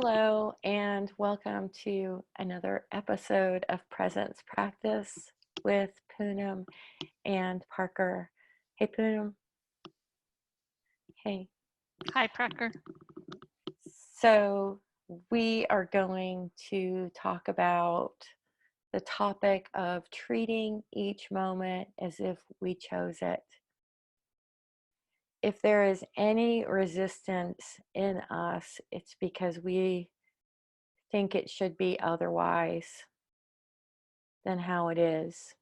Hello, and welcome to another episode of Presence Practice with Poonam and Parker. Hey, Poonam. Hey. Hi, Parker. So, we are going to talk about the topic of treating each moment as if we chose it. If there is any resistance in us, it's because we think it should be otherwise than how it is.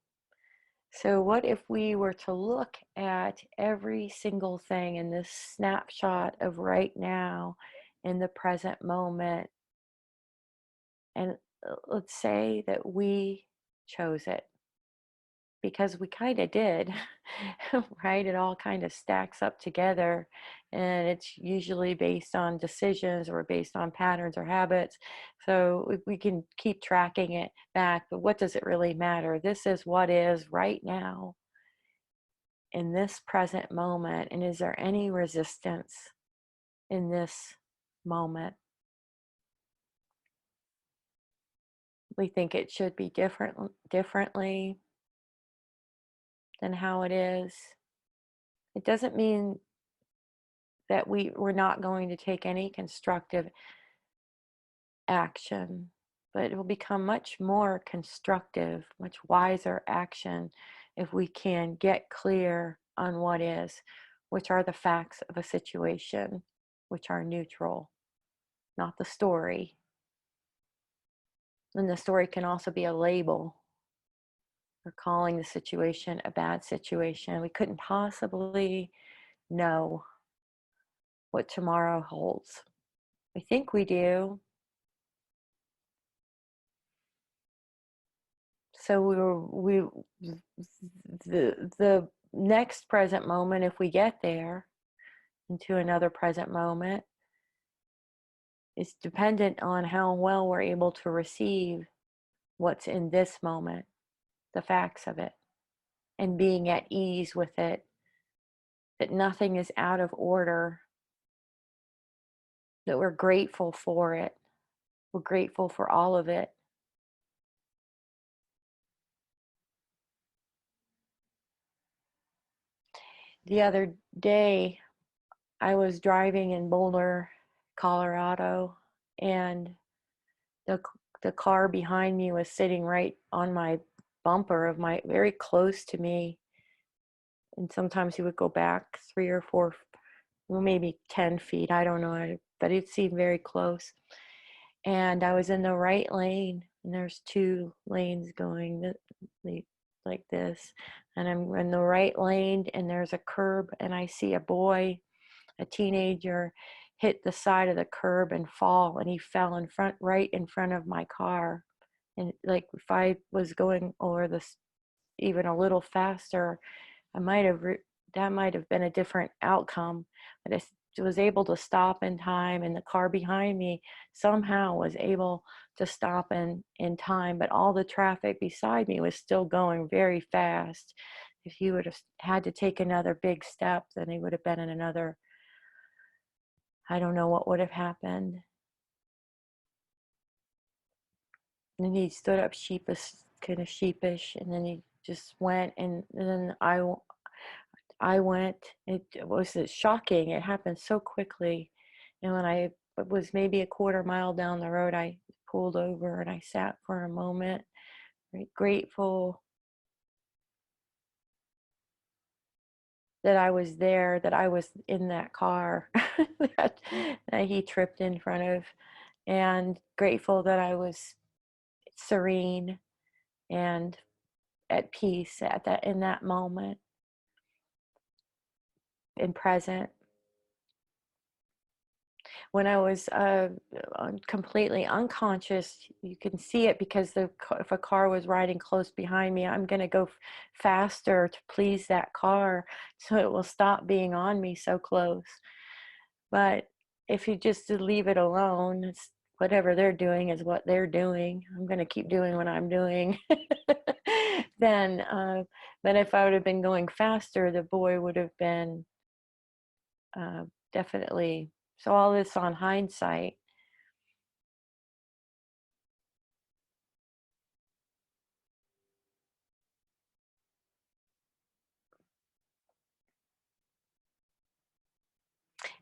So, what if we were to look at every single thing in this snapshot of right now in the present moment? And let's say that we chose it because we kind of did, right? It all kind of stacks up together, and it's usually based on decisions or based on patterns or habits. So we can keep tracking it back, but what does it really matter? This is what is right now in this present moment. And is there any resistance in this moment? We think it should be differently than how it is. It doesn't mean that we're not going to take any constructive action, but it will become much more constructive, much wiser action if we can get clear on what is, which are the facts of a situation, which are neutral, not the story. And the story can also be a label. We're calling the situation a bad situation. We couldn't possibly know what tomorrow holds. We think we do. So the next present moment, if we get there into another present moment, is dependent on how well we're able to receive what's in this moment, the facts of it, and being at ease with it, that nothing is out of order, that we're grateful for it. We're grateful for all of it. The other day, I was driving in Boulder, Colorado, and the the car behind me was sitting right on my bumper of my, very close to me. And sometimes he would go back 3 or 4, well, maybe 10 feet. I don't know, but it seemed very close. And I was in the right lane, and there's two lanes going like this. And I'm in the right lane, and there's a curb, and I see a boy, a teenager, hit the side of the curb and fall, and he fell right in front of my car. And like, if I was going over this even a little faster, that might have been a different outcome. But I was able to stop in time, and the car behind me somehow was able to stop in time, but all the traffic beside me was still going very fast. If he would have had to take another big step, then he would have been in another, I don't know what would have happened. And then he stood up kind of sheepish, and then he just went, and then I went. It was shocking. It happened so quickly. And when I was maybe a quarter mile down the road, I pulled over and I sat for a moment, very grateful that I was there, that I was in that car that he tripped in front of, and grateful that I was serene and at peace in that moment and present. When I was completely unconscious, you can see it because if a car was riding close behind me, I'm going to go faster to please that car so it will stop being on me so close. But if you just leave it alone, it's whatever they're doing is what they're doing. I'm going to keep doing what I'm doing. Then, but if I would have been going faster, the boy would have been definitely. So all this on hindsight,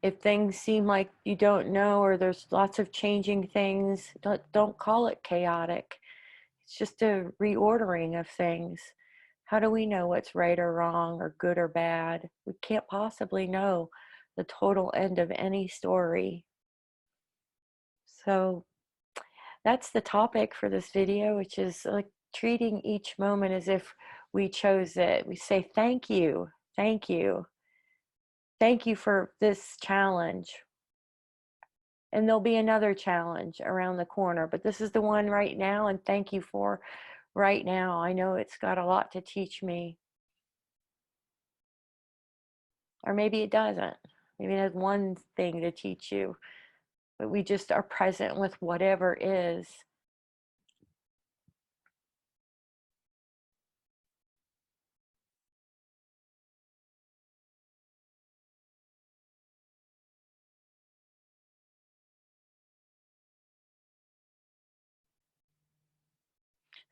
If things seem like you don't know, or there's lots of changing things, don't call it chaotic. It's just a reordering of things. How do we know what's right or wrong or good or bad? We can't possibly know the total end of any story. So that's the topic for this video, which is like treating each moment as if we chose it. We say, thank you, thank you, thank you for this challenge. And there'll be another challenge around the corner, but this is the one right now, and thank you for right now. I know it's got a lot to teach me. Or maybe it doesn't. Maybe it has one thing to teach you, but we just are present with whatever is.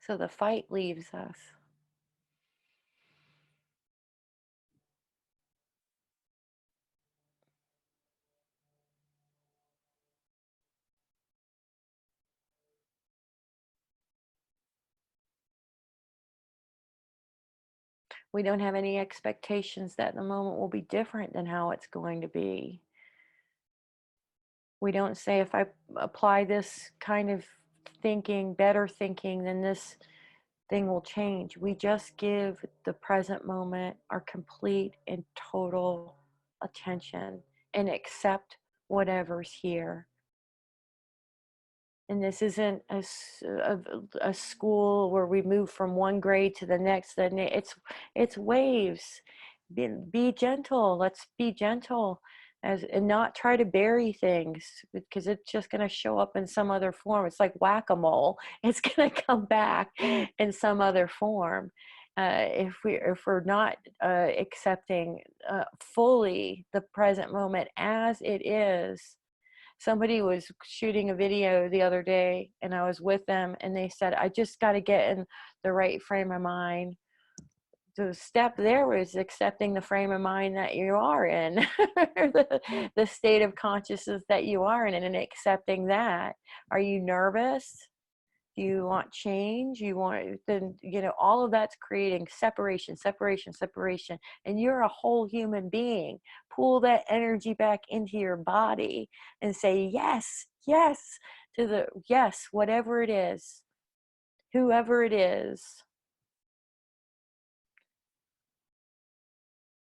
So the fight leaves us. We don't have any expectations that the moment will be different than how it's going to be. We don't say, if I apply this kind of thinking, better thinking, then this thing will change. We just give the present moment our complete and total attention and accept whatever's here. And this isn't a school where we move from one grade to the next. It's waves. Be gentle. Let's be gentle, and not try to bury things, because it's just going to show up in some other form. It's like whack-a-mole. It's going to come back in some other form. If we're not accepting fully the present moment as it is. Somebody was shooting a video the other day, and I was with them, and they said, I just got to get in the right frame of mind. The step there was accepting the frame of mind that you are in, the state of consciousness that you are in, and accepting that. Are you nervous? Do you want change? You want, then, all of that's creating separation, separation, separation. And you're a whole human being. Pull that energy back into your body and say, yes, yes, to the yes, whatever it is, whoever it is.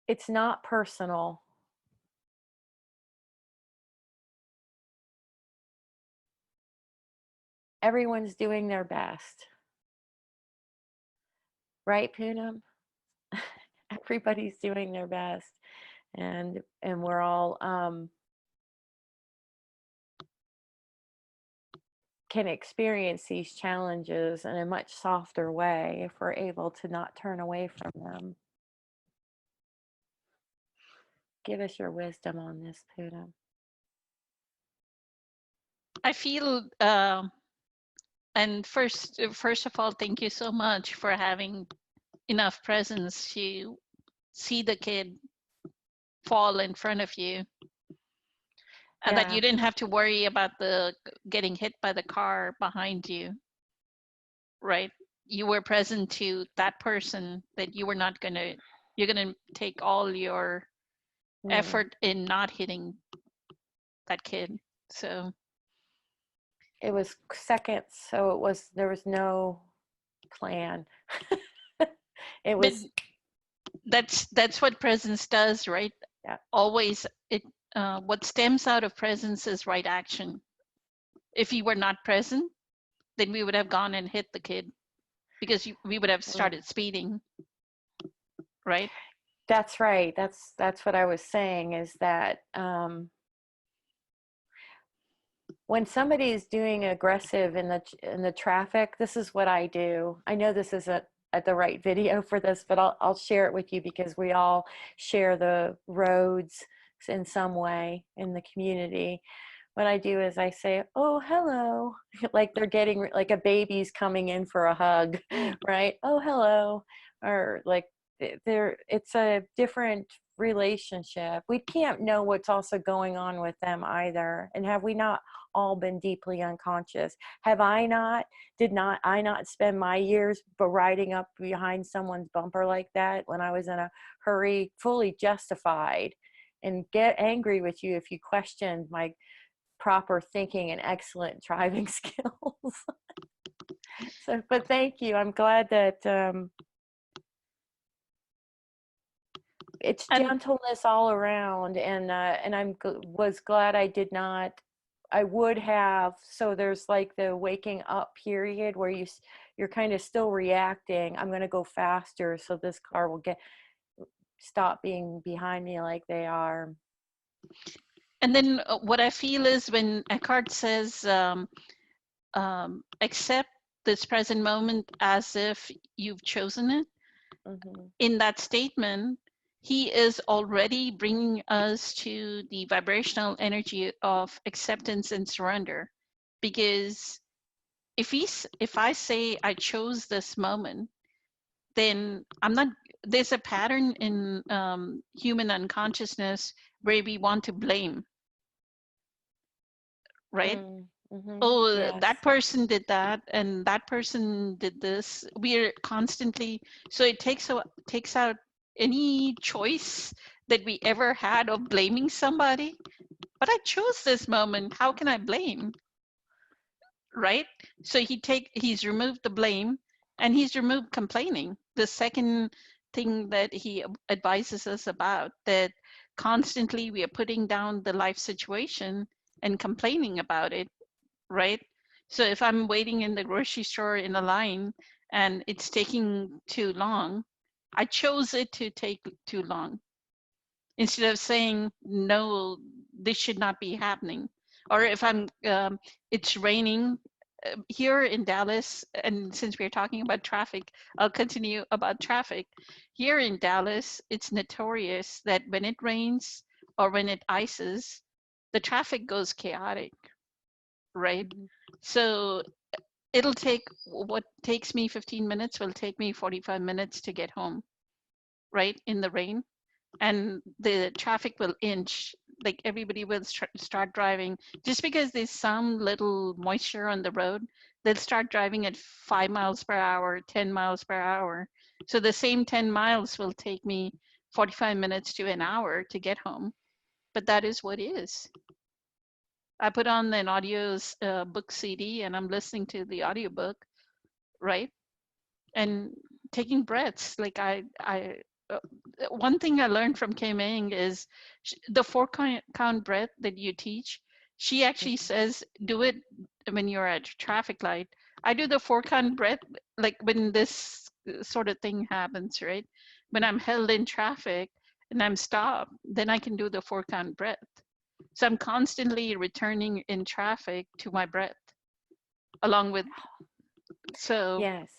It's not personal. Everyone's doing their best. Right, Poonam? Everybody's doing their best. And we're all can experience these challenges in a much softer way if we're able to not turn away from them. Give us your wisdom on this, Poonam. I feel, and first of all, thank you so much for having enough presence to see the kid fall in front of you, and that you didn't have to worry about the getting hit by the car behind you, right? You were present to that person, that you were not gonna, you're gonna take all your effort in not hitting that kid. So it was seconds, so there was no plan. It was, that's what presence does, right? yeah. Always, what stems out of presence is right action. If you were not present, then we would have gone and hit the kid, because we would have started speeding, right? That's right. That's what I was saying, is that when somebody is doing aggressive in the traffic, this is what I do. I know this isn't at the right video for this, but I'll share it with you, because we all share the roads in some way in the community. What I do is I say, oh, hello, like they're getting, like a baby's coming in for a hug, right? Oh, hello. Or like it's a different relationship, we can't know what's also going on with them either. And have we not all been deeply unconscious? Have I not, did not I not spend my years riding up behind someone's bumper like that when I was in a hurry, fully justified, and get angry with you if you questioned my proper thinking and excellent driving skills. So, but thank you. I'm glad that it's And gentleness all around, and was glad I did not. I would have. So there's like the waking up period where you're kind of still reacting. I'm going to go faster so this car will stop being behind me like they are. and then what I feel is when Eckhart says, accept this present moment as if you've chosen it. Mm-hmm. In that statement, he is already bringing us to the vibrational energy of acceptance and surrender. Because if I say I chose this moment, then I'm not. There's a pattern in human unconsciousness where we want to blame, right? Mm-hmm. Oh, Yes. that person did that and that person did this. We're constantly, so it takes out any choice that we ever had of blaming somebody. But I chose this moment, how can I blame? Right? So he's removed the blame and he's removed complaining. The second thing that he advises us about, that constantly we are putting down the life situation and complaining about it, right? So if I'm waiting in the grocery store in a line and it's taking too long, I chose it to take too long instead of saying, no, this should not be happening. Or if it's raining here in Dallas, and since we're talking about traffic, I'll continue about traffic. Here in Dallas, it's notorious that when it rains or when it ices, the traffic goes chaotic, right? Mm-hmm. So it'll take what takes me 15 minutes will take me 45 minutes to get home, right? In the rain. And the traffic will inch, like everybody will start driving. Just because there's some little moisture on the road, they'll start driving at 5 miles per hour, 10 miles per hour. So the same 10 miles will take me 45 minutes to an hour to get home. But that is what is. I put on an audio book CD and I'm listening to the audiobook, right? And taking breaths. Like uh, one thing I learned from Kim Eng is the count breath that you teach. She actually says, do it when you're at a traffic light. I do the 4 count breath, like when this sort of thing happens, right? When I'm held in traffic and I'm stopped, then I can do the 4 count breath. So I'm constantly returning in traffic to my breath along with, so Yes.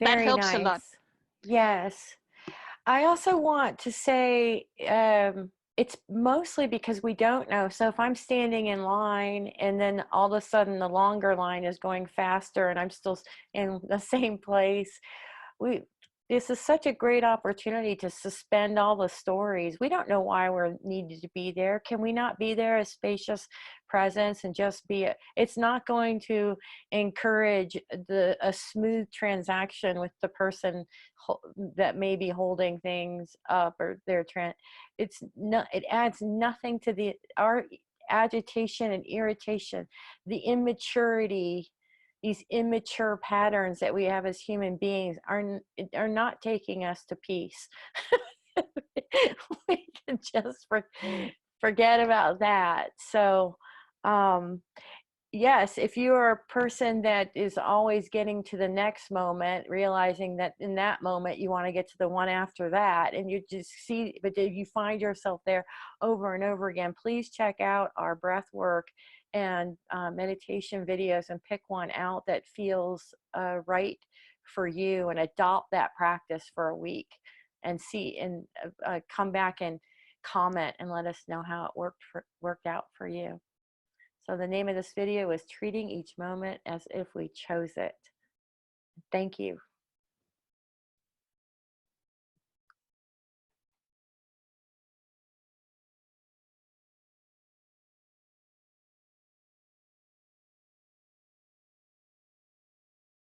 that Very helps a lot. nice. Yes. I also want to say it's mostly because we don't know. So if I'm standing in line and then all of a sudden the longer line is going faster and I'm still in the same place, we this is such a great opportunity to suspend all the stories. We don't know why we're needed to be there. Can we not be there as spacious presence and just be it's not going to encourage a smooth transaction with the person that may be holding things up, or it's not, it adds nothing to our agitation and irritation, the immaturity. These immature patterns that we have as human beings are not taking us to peace. We can just forget about that. So yes, if you are a person that is always getting to the next moment, realizing that in that moment you want to get to the one after that, and you just see, but you find yourself there over and over again, please check out our breath work and meditation videos and pick one out that feels right for you, and adopt that practice for a week and see, and come back and comment and let us know how it worked out for you. So the name of this video is Treating Each Moment as If We Chose It. Thank you.